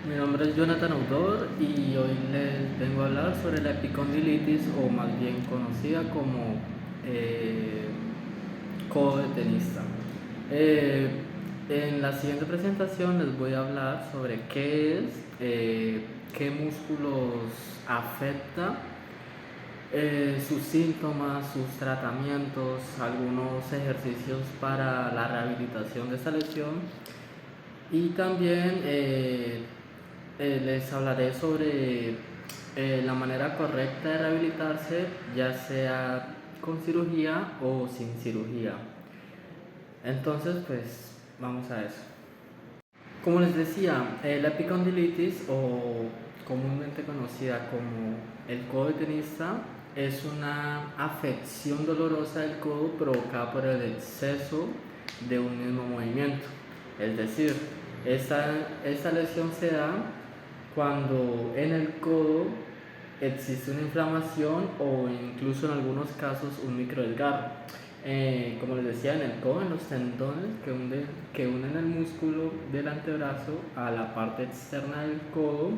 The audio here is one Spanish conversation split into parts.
Mi nombre es Jonathan Audor y hoy les vengo a hablar sobre la epicondilitis o más bien conocida como eh, codo de tenista. Eh, en la siguiente presentación les voy a hablar sobre qué es, qué músculos afecta, sus síntomas, sus tratamientos, algunos ejercicios para la rehabilitación de esta lesión y también les hablaré sobre la manera correcta de rehabilitarse, ya sea con cirugía o sin cirugía. Entonces, pues vamos a eso. Como les decía, la epicondilitis o comúnmente conocida como el codo de tenista es una afección dolorosa del codo provocada por el exceso de un mismo movimiento. Es decir, esta lesión se da cuando en el codo existe una inflamación o incluso en algunos casos un microdesgarro. Como les decía, en el codo, en los tendones que unen el músculo del antebrazo a la parte externa del codo,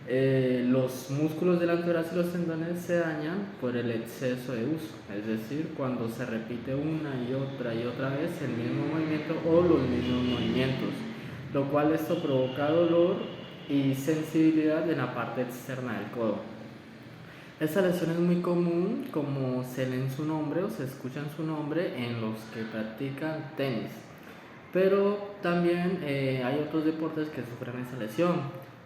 los músculos del antebrazo y los tendones se dañan por el exceso de uso, es decir, cuando se repite una y otra vez el mismo movimiento o los mismos movimientos, lo cual esto provoca dolor y sensibilidad en la parte externa del codo. Esta lesión es muy común, como se lee en su nombre o se escucha en su nombre, en los que practican tenis. Pero también hay otros deportes que sufren esta lesión,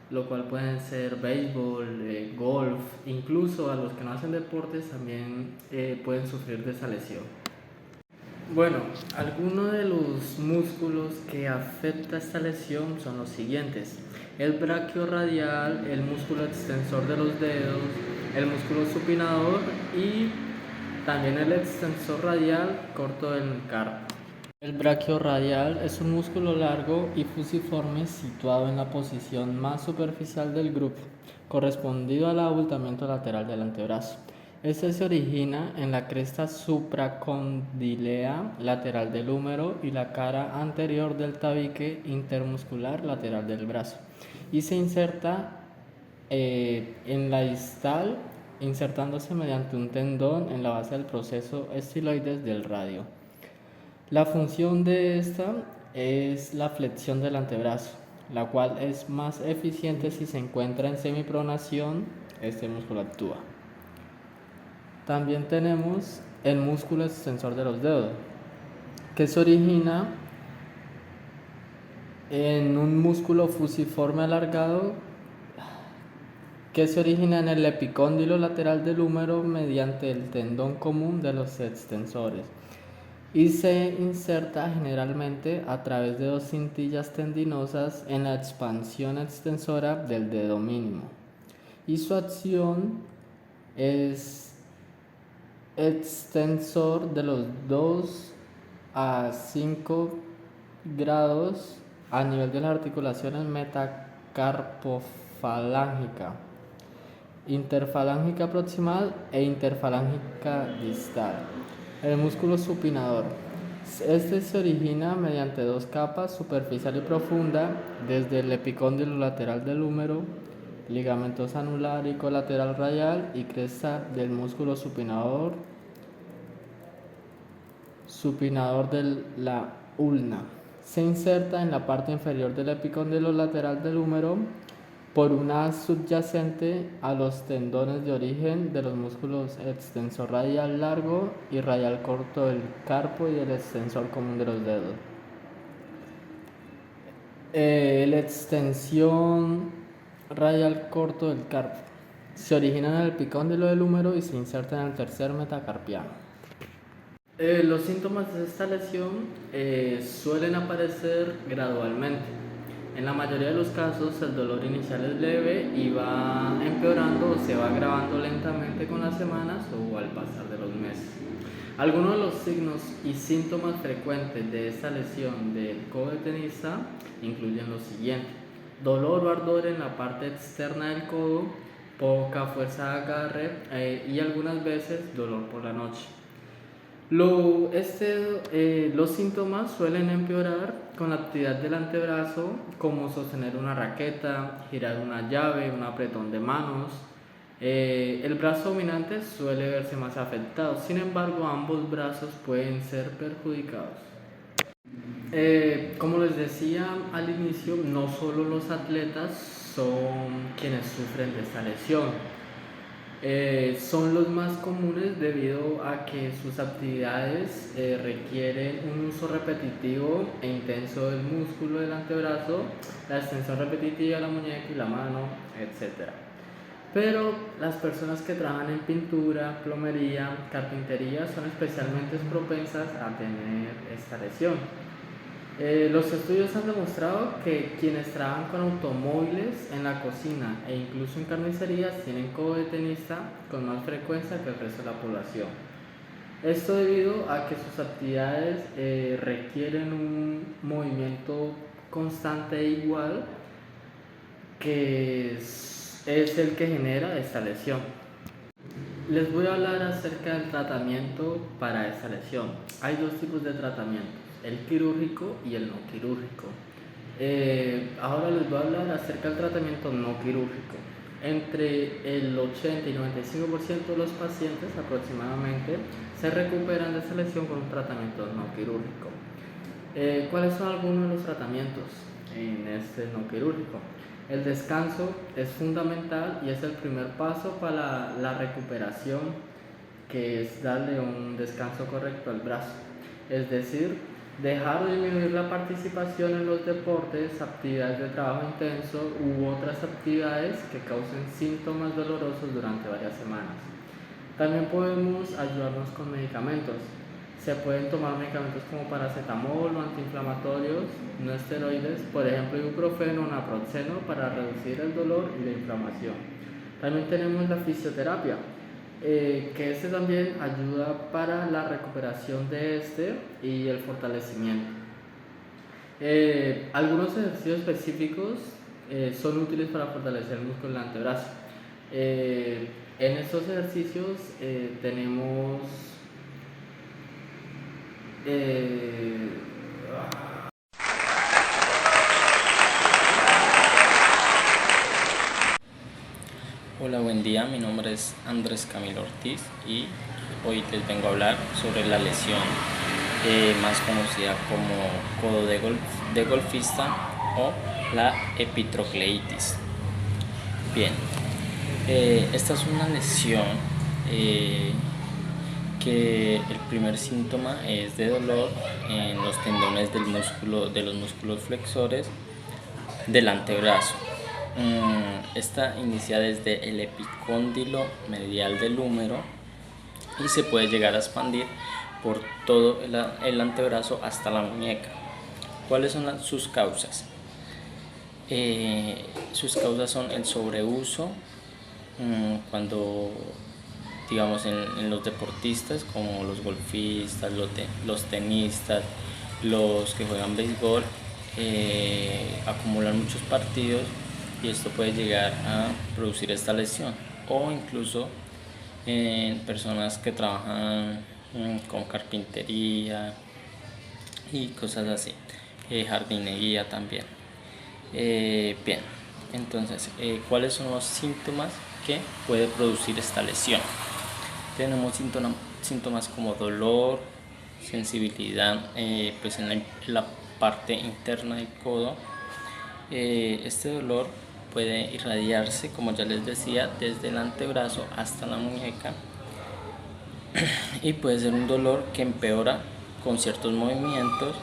lo cual pueden ser béisbol, golf, incluso a los que no hacen deportes también pueden sufrir de esa lesión. Bueno, algunos de los músculos que afecta esta lesión son los siguientes: el braquiorradial, el músculo extensor de los dedos, el músculo supinador y también el extensor radial corto del carpo. El braquiorradial es un músculo largo y fusiforme situado en la posición más superficial del grupo, correspondido al abultamiento lateral del antebrazo. Este se origina en la cresta supracondilea lateral del húmero y la cara anterior del tabique intermuscular lateral del brazo y se inserta en la distal, insertándose mediante un tendón en la base del proceso estiloides del radio. La función de esta es la flexión del antebrazo, la cual es más eficiente si se encuentra en semipronación. Este músculo actúa. También tenemos el músculo extensor de los dedos, que se origina en un músculo fusiforme alargado que se origina en el epicóndilo lateral del húmero mediante el tendón común de los extensores y se inserta generalmente a través de dos cintillas tendinosas en la expansión extensora del dedo mínimo, y su acción es extensor de los 2 a 5 grados a nivel de las articulaciones metacarpofalángica, interfalángica proximal e interfalángica distal. El músculo supinador. Este se origina mediante dos capas, superficial y profunda, desde el epicóndilo lateral del húmero, ligamentos anular y colateral radial y cresta del músculo supinador de la ulna. Se inserta en la parte inferior del epicóndilo lateral del húmero por una subyacente a los tendones de origen de los músculos extensor radial largo y radial corto del carpo y el extensor común de los dedos. La extensión radial corto del carpo se origina en el epicóndilo del húmero y se inserta en el tercer metacarpiano. Los síntomas de esta lesión suelen aparecer gradualmente. En la mayoría de los casos el dolor inicial es leve y va empeorando o se va agravando lentamente con las semanas o al pasar de los meses. Algunos de los signos y síntomas frecuentes de esta lesión del codo de tenista incluyen lo siguiente: dolor o ardor en la parte externa del codo, poca fuerza de agarre y algunas veces dolor por la noche. Los síntomas suelen empeorar con la actividad del antebrazo, como sostener una raqueta, girar una llave, un apretón de manos. El brazo dominante suele verse más afectado, sin embargo ambos brazos pueden ser perjudicados. Como les decía al inicio, no solo los atletas son quienes sufren de esta lesión. Son los más comunes debido a que sus actividades requieren un uso repetitivo e intenso del músculo del antebrazo, la extensión repetitiva de la muñeca y la mano, etc. Pero las personas que trabajan en pintura, plomería, carpintería son especialmente propensas a tener esta lesión. Los estudios han demostrado que quienes trabajan con automóviles en la cocina e incluso en carnicerías tienen codo de tenista con más frecuencia que el resto de la población. Esto debido a que sus actividades requieren un movimiento constante e igual, que es el que genera esta lesión. Les voy a hablar acerca del tratamiento para esta lesión. Hay dos tipos de tratamiento: el quirúrgico y el no quirúrgico. Ahora les voy a hablar acerca del tratamiento no quirúrgico. Entre el 80 y 95% de los pacientes aproximadamente se recuperan de esta lesión con un tratamiento no quirúrgico. ¿Cuáles son algunos de los tratamientos en este no quirúrgico? El descanso es fundamental y es el primer paso para la recuperación, que es darle un descanso correcto al brazo. Es decir, dejar o disminuir la participación en los deportes, actividades de trabajo intenso u otras actividades que causen síntomas dolorosos durante varias semanas. También podemos ayudarnos con medicamentos. Se pueden tomar medicamentos como paracetamol o antiinflamatorios no esteroides, por ejemplo ibuprofeno o naproxeno, para reducir el dolor y la inflamación. También tenemos la fisioterapia, que también ayuda para la recuperación de y el fortalecimiento. Algunos ejercicios específicos son útiles para fortalecer el músculo del antebrazo. En estos ejercicios tenemos Hola, buen día, mi nombre es Andrés Camilo Ortiz y hoy les vengo a hablar sobre la lesión más conocida como codo de golfista o la epitrocleitis. Bien, esta es una lesión que el primer síntoma es de dolor en los tendones de los músculos flexores del antebrazo. Esta inicia desde el epicóndilo medial del húmero y se puede llegar a expandir por todo el antebrazo hasta la muñeca. ¿Cuáles son sus causas? Sus causas son el sobreuso, cuando digamos en los deportistas como los golfistas, los tenistas, los que juegan béisbol, acumulan muchos partidos y esto puede llegar a producir esta lesión, o incluso en personas que trabajan con carpintería y cosas así, jardinería también. Bien, entonces, ¿cuáles son los síntomas que puede producir esta lesión? Tenemos síntomas como dolor, sensibilidad pues en la parte interna del codo. Este dolor puede irradiarse, como ya les decía, desde el antebrazo hasta la muñeca y puede ser un dolor que empeora con ciertos movimientos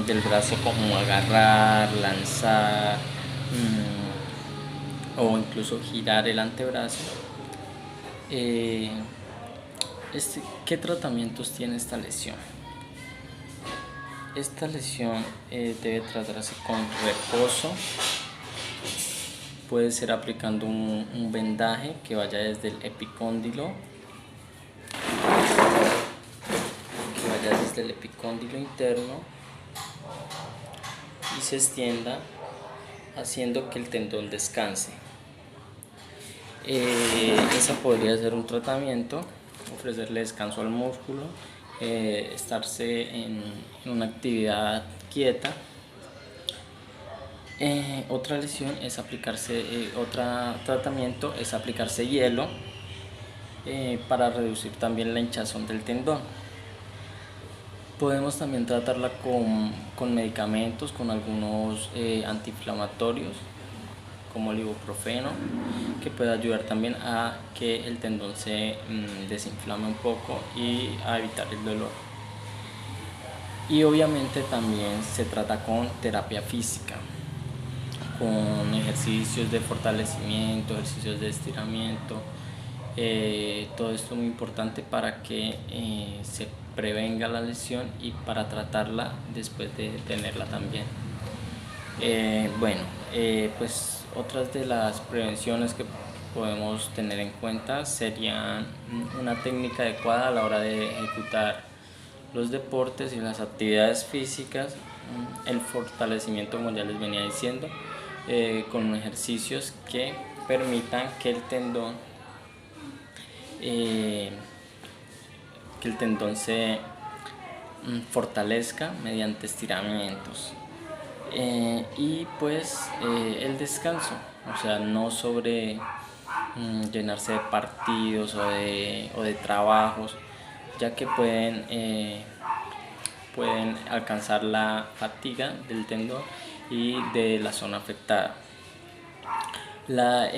del brazo, como agarrar, lanzar o incluso girar el antebrazo. ¿Qué tratamientos tiene esta lesión? Esta lesión debe tratarse con reposo. Puede ser aplicando un vendaje que vaya desde el epicóndilo, interno y se extienda, haciendo que el tendón descanse. Ese podría ser un tratamiento ofrecerle descanso al músculo, estarse en una actividad quieta. Otra lesión es aplicarse, otro tratamiento es aplicarse hielo para reducir también la hinchazón del tendón. Podemos también tratarla con medicamentos, con algunos antiinflamatorios como el ibuprofeno, que puede ayudar también a que el tendón se desinflame un poco y a evitar el dolor. Y obviamente también se trata con terapia física, con ejercicios de fortalecimiento, ejercicios de estiramiento. Todo esto es muy importante para que se prevenga la lesión y para tratarla después de tenerla también. Pues otras de las prevenciones que podemos tener en cuenta serían una técnica adecuada a la hora de ejecutar los deportes y las actividades físicas, el fortalecimiento, como ya les venía diciendo, con ejercicios que permitan que el tendón se fortalezca mediante estiramientos. Y pues el descanso, o sea, no sobre llenarse de partidos o de trabajos, ya que pueden alcanzar la fatiga del tendón y de la zona afectada. La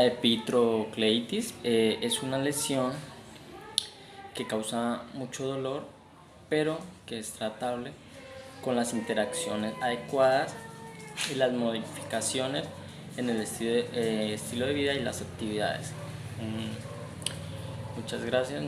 epitrocleitis es una lesión que causa mucho dolor, pero que es tratable con las interacciones adecuadas y las modificaciones en el estilo de vida y las actividades. Muchas gracias.